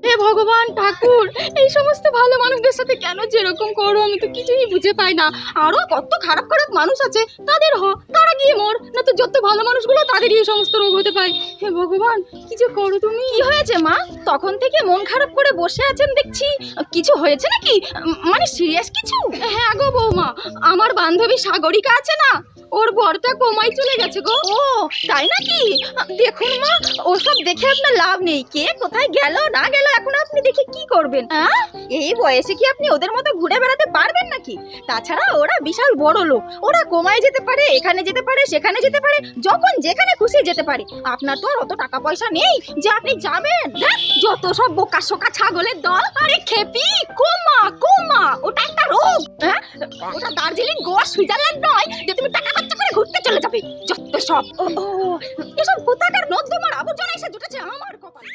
হে ভগবান ঠাকুর, এই সমস্ত ভালো মানুষদের সাথে কেন যেরকম করো আমি তো কিছুই বুঝে পাই না। আরো কত খারাপ খারাপ মানুষ আছে, তাদের তারা গিয়ে মর, না তো যত ভালো মানুষগুলো তাদেরই এই সমস্ত রোগ হতে পারে। হে ভগবান, কি যে করো তুমি। কি হয়েছে মা, তখন থেকে মন খারাপ করে বসে আছেন দেখছি, কিছু হয়েছে নাকি? মানে সিরিয়াস কিছু? হ্যাঁ গো বৌমা, আমার বান্ধবী সাগরিকা আছে না, ওর বরটা কোমায় চলে গেছে গো। ও তাই নাকি? দেখুন মা, ওসব দেখে আপনার লাভ নেই, কে কোথায় গেল না গেল এখন আপনি দেখে কি করবেন? এই বয়সে কি আপনি ওদের মতো ঘুরে বেড়াতে পারবেন নাকি? তাছাড়া ওরা বিশাল বড় লোক, ওরা কোমায় যেতে পারে, এখানে যেতে পারে, সেখানে যেতে পারে, যখন যেখানে খুশি যেতে পারে। আপনার তো আর অত টাকা পয়সা নেই যে আপনি যাবেন। যত সব বোকা শোকা ছাগলের দল। আরে খেপি, কোমা কোমা ওটা একটা রোগ। ওটা দার্জিলিং, গোয়া, সুইজারল্যান্ড নয় যে তুমি টাকা খরচা করে ঘুরতে চলে যাবে। যত সব এসব কোথাকার নর্দমার আবর্জনা এসে জুটেছে আমার কপালে।